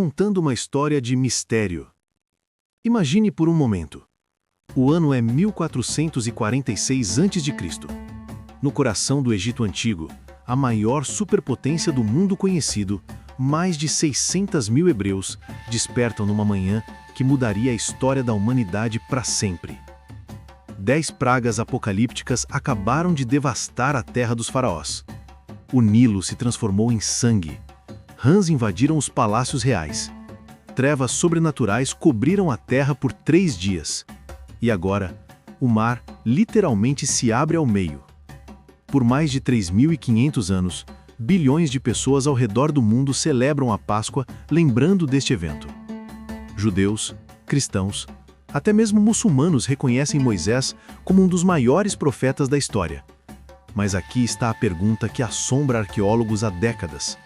contando uma história de mistério. Imagine por um momento. O ano é 1446 a.C. No coração do Egito Antigo, a maior superpotência do mundo conhecido, mais de 600 mil hebreus despertam numa manhã que mudaria a história da humanidade para sempre. 10 pragas apocalípticas acabaram de devastar a terra dos faraós. O Nilo se transformou em sangue. Rãs invadiram os palácios reais. Trevas sobrenaturais cobriram a terra por 3 dias. E agora, o mar literalmente se abre ao meio. Por mais de 3.500 anos, bilhões de pessoas ao redor do mundo celebram a Páscoa lembrando deste evento. Judeus, cristãos, até mesmo muçulmanos reconhecem Moisés como um dos maiores profetas da história. Mas aqui está a pergunta que assombra arqueólogos há décadas.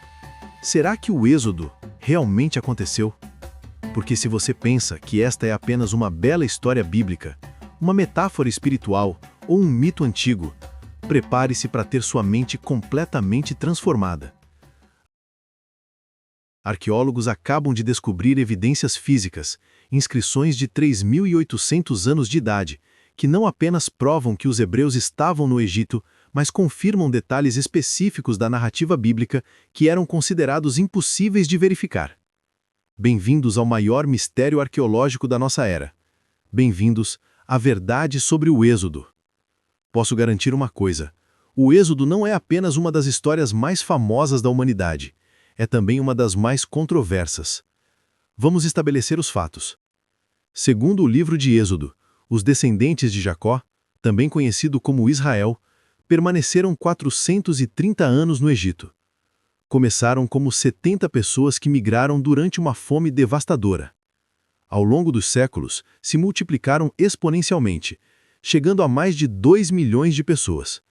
Será que o Êxodo realmente aconteceu? Porque se você pensa que esta é apenas uma bela história bíblica, uma metáfora espiritual ou um mito antigo, prepare-se para ter sua mente completamente transformada. Arqueólogos acabam de descobrir evidências físicas, inscrições de 3.800 anos de idade, que não apenas provam que os hebreus estavam no Egito, mas confirmam detalhes específicos da narrativa bíblica que eram considerados impossíveis de verificar. Bem-vindos ao maior mistério arqueológico da nossa era. Bem-vindos à verdade sobre o Êxodo. Posso garantir uma coisa: o Êxodo não é apenas uma das histórias mais famosas da humanidade, é também uma das mais controversas. Vamos estabelecer os fatos. Segundo o livro de Êxodo, os descendentes de Jacó, também conhecido como Israel, permaneceram 430 anos no Egito. Começaram como 70 pessoas que migraram durante uma fome devastadora. Ao longo dos séculos, se multiplicaram exponencialmente, chegando a mais de 2 milhões de pessoas.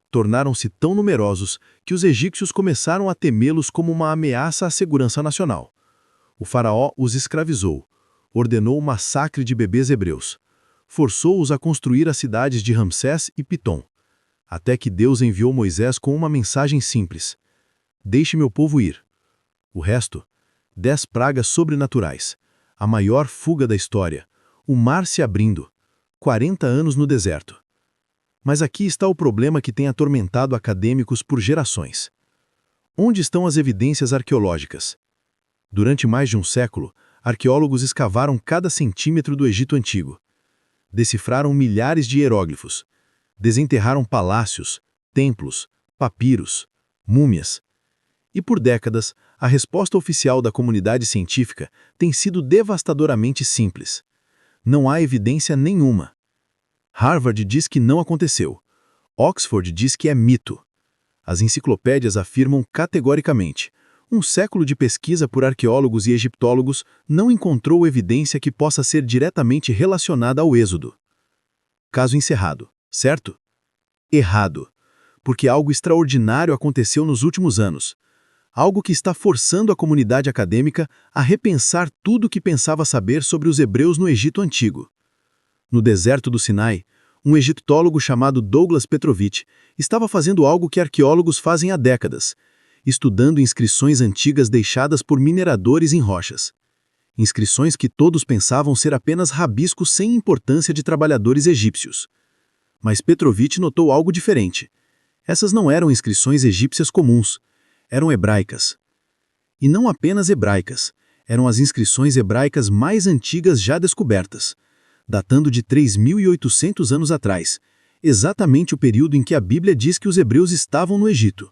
Tornaram-se tão numerosos que os egípcios começaram a temê-los como uma ameaça à segurança nacional. O faraó os escravizou, ordenou o massacre de bebês hebreus, forçou-os a construir as cidades de Ramsés e Pitom, até que Deus enviou Moisés com uma mensagem simples: deixe meu povo ir. O resto, 10 pragas sobrenaturais, a maior fuga da história, o mar se abrindo, 40 anos no deserto. Mas aqui está o problema que tem atormentado acadêmicos por gerações. Onde estão as evidências arqueológicas? Durante mais de um século, arqueólogos escavaram cada centímetro do Egito Antigo. Decifraram milhares de hieróglifos. Desenterraram palácios, templos, papiros, múmias. E por décadas, a resposta oficial da comunidade científica tem sido devastadoramente simples. Não há evidência nenhuma. Harvard diz que não aconteceu. Oxford diz que é mito. As enciclopédias afirmam categoricamente: um século de pesquisa por arqueólogos e egiptólogos não encontrou evidência que possa ser diretamente relacionada ao Êxodo. Caso encerrado, certo? Errado. Porque algo extraordinário aconteceu nos últimos anos. Algo que está forçando a comunidade acadêmica a repensar tudo o que pensava saber sobre os hebreus no Egito Antigo. No deserto do Sinai, um egiptólogo chamado Douglas Petrovich estava fazendo algo que arqueólogos fazem há décadas, estudando inscrições antigas deixadas por mineradores em rochas. Inscrições que todos pensavam ser apenas rabiscos sem importância de trabalhadores egípcios. Mas Petrovich notou algo diferente. Essas não eram inscrições egípcias comuns, eram hebraicas. E não apenas hebraicas, eram as inscrições hebraicas mais antigas já descobertas, datando de 3.800 anos atrás, exatamente o período em que a Bíblia diz que os hebreus estavam no Egito.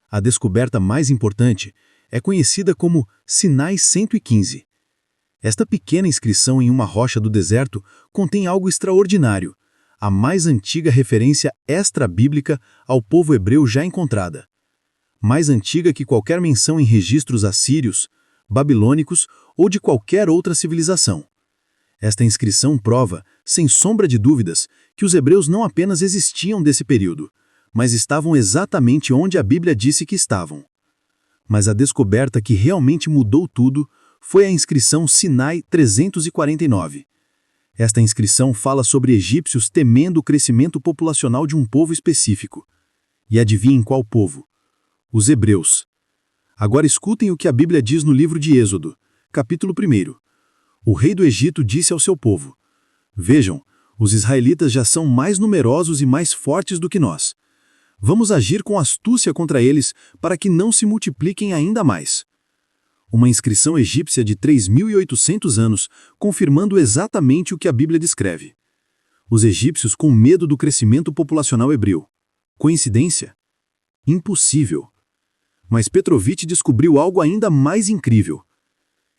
A descoberta mais importante é conhecida como Sinai 115. Esta pequena inscrição em uma rocha do deserto contém algo extraordinário, a mais antiga referência extra-bíblica ao povo hebreu já encontrada. Mais antiga que qualquer menção em registros assírios, babilônicos ou de qualquer outra civilização. Esta inscrição prova, sem sombra de dúvidas, que os hebreus não apenas existiam desse período, mas estavam exatamente onde a Bíblia disse que estavam. Mas a descoberta que realmente mudou tudo foi a inscrição Sinai 349. Esta inscrição fala sobre egípcios temendo o crescimento populacional de um povo específico. E adivinhem qual povo? Os hebreus. Agora escutem o que a Bíblia diz no livro de Êxodo, capítulo 1. O rei do Egito disse ao seu povo: Vejam, os israelitas já são mais numerosos e mais fortes do que nós. Vamos agir com astúcia contra eles para que não se multipliquem ainda mais. Uma inscrição egípcia de 3.800 anos, confirmando exatamente o que a Bíblia descreve. Os egípcios com medo do crescimento populacional hebreu. Coincidência? Impossível. Mas Petrovich descobriu algo ainda mais incrível.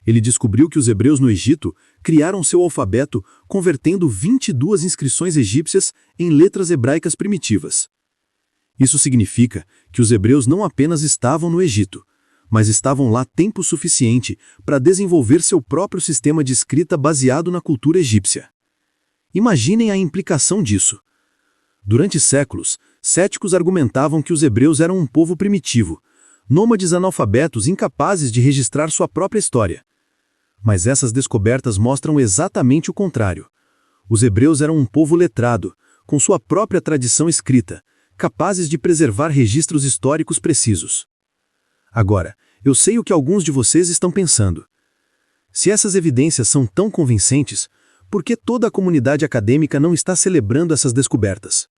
Ele descobriu que os hebreus no Egito criaram seu alfabeto convertendo 22 inscrições egípcias em letras hebraicas primitivas. Isso significa que os hebreus não apenas estavam no Egito, mas estavam lá tempo suficiente para desenvolver seu próprio sistema de escrita baseado na cultura egípcia. Imaginem a implicação disso. Durante séculos, céticos argumentavam que os hebreus eram um povo primitivo, nômades analfabetos incapazes de registrar sua própria história. Mas essas descobertas mostram exatamente o contrário. Os hebreus eram um povo letrado, com sua própria tradição escrita, capazes de preservar registros históricos precisos. Agora, eu sei o que alguns de vocês estão pensando. Se essas evidências são tão convincentes, por que toda a comunidade acadêmica não está celebrando essas descobertas?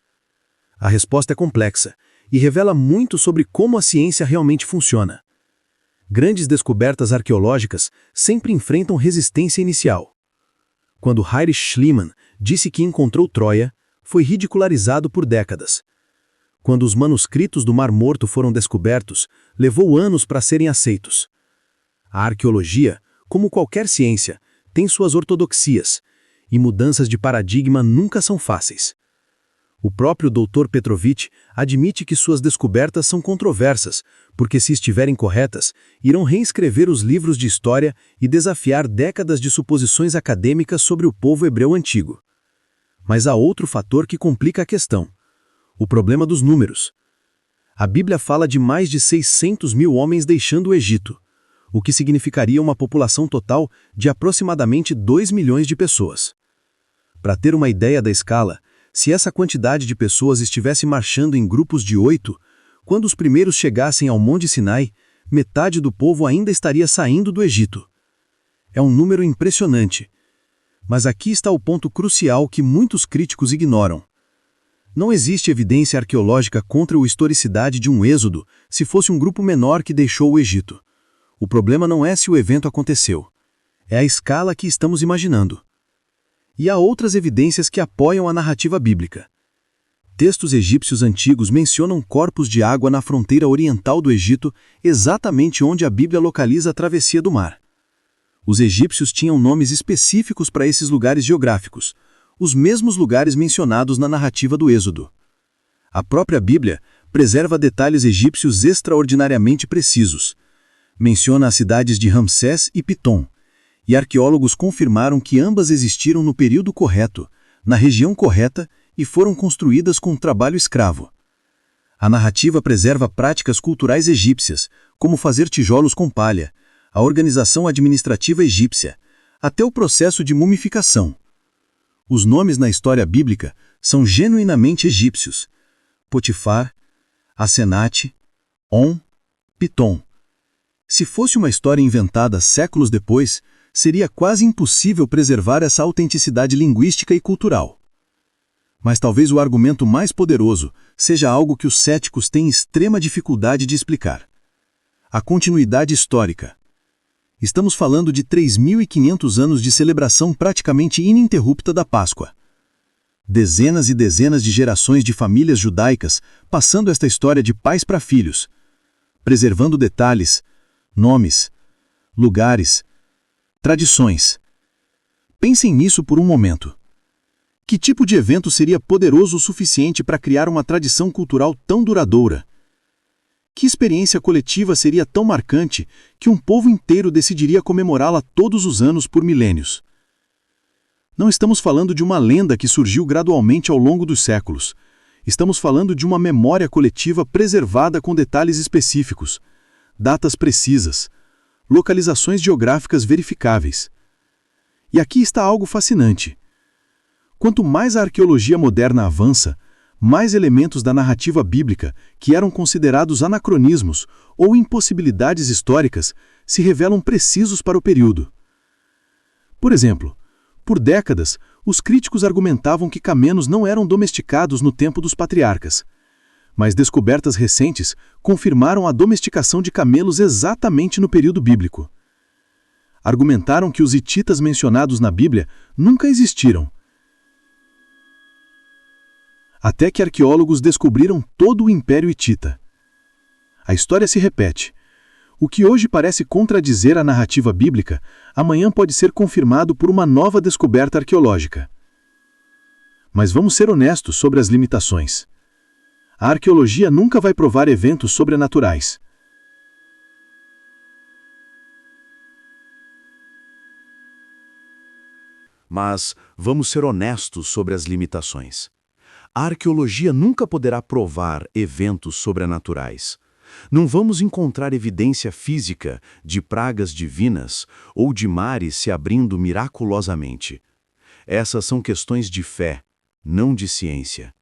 A resposta é complexa e revela muito sobre como a ciência realmente funciona. Grandes descobertas arqueológicas sempre enfrentam resistência inicial. Quando Heinrich Schliemann disse que encontrou Troia, foi ridicularizado por décadas. Quando os manuscritos do Mar Morto foram descobertos, levou anos para serem aceitos. A arqueologia, como qualquer ciência, tem suas ortodoxias, e mudanças de paradigma nunca são fáceis. O próprio Dr. Petrovich admite que suas descobertas são controversas, porque se estiverem corretas, irão reescrever os livros de história e desafiar décadas de suposições acadêmicas sobre o povo hebreu antigo. Mas há outro fator que complica a questão: o problema dos números. A Bíblia fala de mais de 600 mil homens deixando o Egito, o que significaria uma população total de aproximadamente 2 milhões de pessoas. Para ter uma ideia da escala, se essa quantidade de pessoas estivesse marchando em grupos de 8, quando os primeiros chegassem ao Monte Sinai, metade do povo ainda estaria saindo do Egito. É um número impressionante. Mas aqui está o ponto crucial que muitos críticos ignoram. Não existe evidência arqueológica contra a historicidade de um êxodo se fosse um grupo menor que deixou o Egito. O problema não é se o evento aconteceu. É a escala que estamos imaginando. E há outras evidências que apoiam a narrativa bíblica. Textos egípcios antigos mencionam corpos de água na fronteira oriental do Egito, exatamente onde a Bíblia localiza a travessia do mar. Os egípcios tinham nomes específicos para esses lugares geográficos, os mesmos lugares mencionados na narrativa do Êxodo. A própria Bíblia preserva detalhes egípcios extraordinariamente precisos. Menciona as cidades de Ramsés e Pitom, e arqueólogos confirmaram que ambas existiram no período correto, na região correta e foram construídas com trabalho escravo. A narrativa preserva práticas culturais egípcias, como fazer tijolos com palha, a organização administrativa egípcia, até o processo de mumificação. Os nomes na história bíblica são genuinamente egípcios: Potifar, Asenate, On, Pitom. Se fosse uma história inventada séculos depois, seria quase impossível preservar essa autenticidade linguística e cultural. Mas talvez o argumento mais poderoso seja algo que os céticos têm extrema dificuldade de explicar: a continuidade histórica. Estamos falando de 3.500 anos de celebração praticamente ininterrupta da Páscoa. Dezenas e dezenas de gerações de famílias judaicas passando esta história de pais para filhos, preservando detalhes, nomes, lugares, tradições. Pensem nisso por um momento. Que tipo de evento seria poderoso o suficiente para criar uma tradição cultural tão duradoura? Que experiência coletiva seria tão marcante que um povo inteiro decidiria comemorá-la todos os anos por milênios? Não estamos falando de uma lenda que surgiu gradualmente ao longo dos séculos. Estamos falando de uma memória coletiva preservada com detalhes específicos, datas precisas, localizações geográficas verificáveis. E aqui está algo fascinante. Quanto mais a arqueologia moderna avança, Mais elementos da narrativa bíblica, que eram considerados anacronismos ou impossibilidades históricas, se revelam precisos para o período. Por exemplo, por décadas, os críticos argumentavam que camelos não eram domesticados no tempo dos patriarcas. Mas descobertas recentes confirmaram a domesticação de camelos exatamente no período bíblico. Argumentaram que os hititas mencionados na Bíblia nunca existiram. Até que arqueólogos descobriram todo o Império Hitita. A história se repete. O que hoje parece contradizer a narrativa bíblica, amanhã pode ser confirmado por uma nova descoberta arqueológica. Mas vamos ser honestos sobre as limitações. A arqueologia nunca vai provar eventos sobrenaturais. Mas vamos ser honestos sobre as limitações. A arqueologia nunca poderá provar eventos sobrenaturais. Não vamos encontrar evidência física de pragas divinas ou de mares se abrindo miraculosamente. Essas são questões de fé, não de ciência.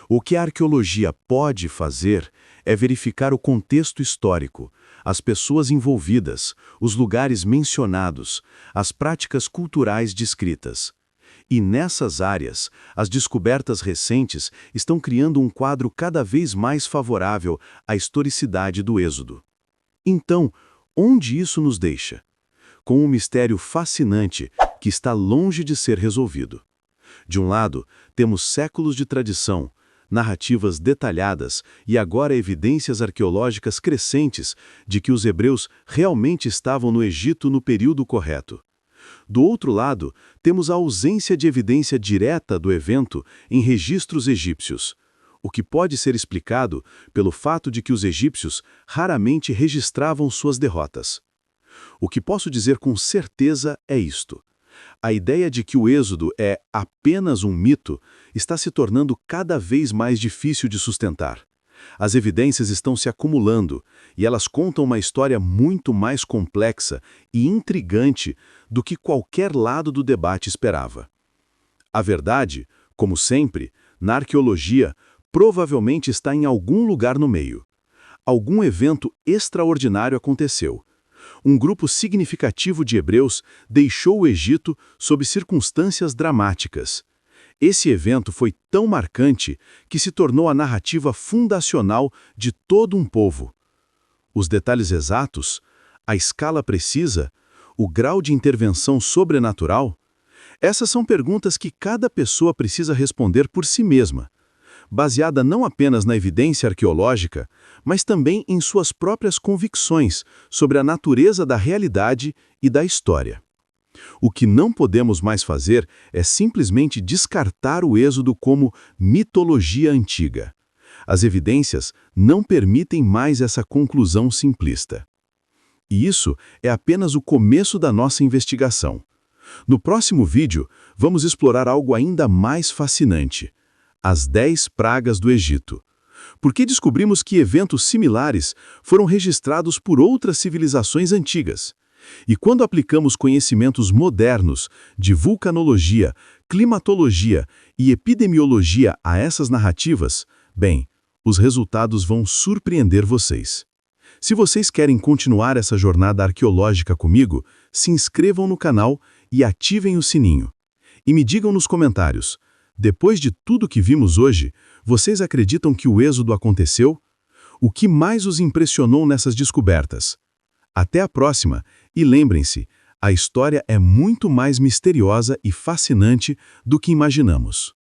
O que a arqueologia pode fazer é verificar o contexto histórico, as pessoas envolvidas, os lugares mencionados, as práticas culturais descritas. E nessas áreas, as descobertas recentes estão criando um quadro cada vez mais favorável à historicidade do Êxodo. Então, onde isso nos deixa? Com um mistério fascinante que está longe de ser resolvido. De um lado, temos séculos de tradição, narrativas detalhadas e agora evidências arqueológicas crescentes de que os hebreus realmente estavam no Egito no período correto. Do outro lado, temos a ausência de evidência direta do evento em registros egípcios, o que pode ser explicado pelo fato de que os egípcios raramente registravam suas derrotas. O que posso dizer com certeza é isto. A ideia de que o Êxodo é apenas um mito está se tornando cada vez mais difícil de sustentar. As evidências estão se acumulando e elas contam uma história muito mais complexa e intrigante do que qualquer lado do debate esperava. A verdade, como sempre, na arqueologia, provavelmente está em algum lugar no meio. Algum evento extraordinário aconteceu. Um grupo significativo de hebreus deixou o Egito sob circunstâncias dramáticas. Esse evento foi tão marcante que se tornou a narrativa fundacional de todo um povo. Os detalhes exatos, a escala precisa, o grau de intervenção sobrenatural, essas são perguntas que cada pessoa precisa responder por si mesma, baseada não apenas na evidência arqueológica, mas também em suas próprias convicções sobre a natureza da realidade e da história. O que não podemos mais fazer é simplesmente descartar o Êxodo como mitologia antiga. As evidências não permitem mais essa conclusão simplista. E isso é apenas o começo da nossa investigação. No próximo vídeo, vamos explorar algo ainda mais fascinante: as 10 pragas do Egito. Porque descobrimos que eventos similares foram registrados por outras civilizações antigas. E quando aplicamos conhecimentos modernos de vulcanologia, climatologia e epidemiologia a essas narrativas, bem, os resultados vão surpreender vocês. Se vocês querem continuar essa jornada arqueológica comigo, se inscrevam no canal e ativem o sininho. E me digam nos comentários, depois de tudo que vimos hoje, vocês acreditam que o Êxodo aconteceu? O que mais os impressionou nessas descobertas? Até a próxima, e lembrem-se, a história é muito mais misteriosa e fascinante do que imaginamos.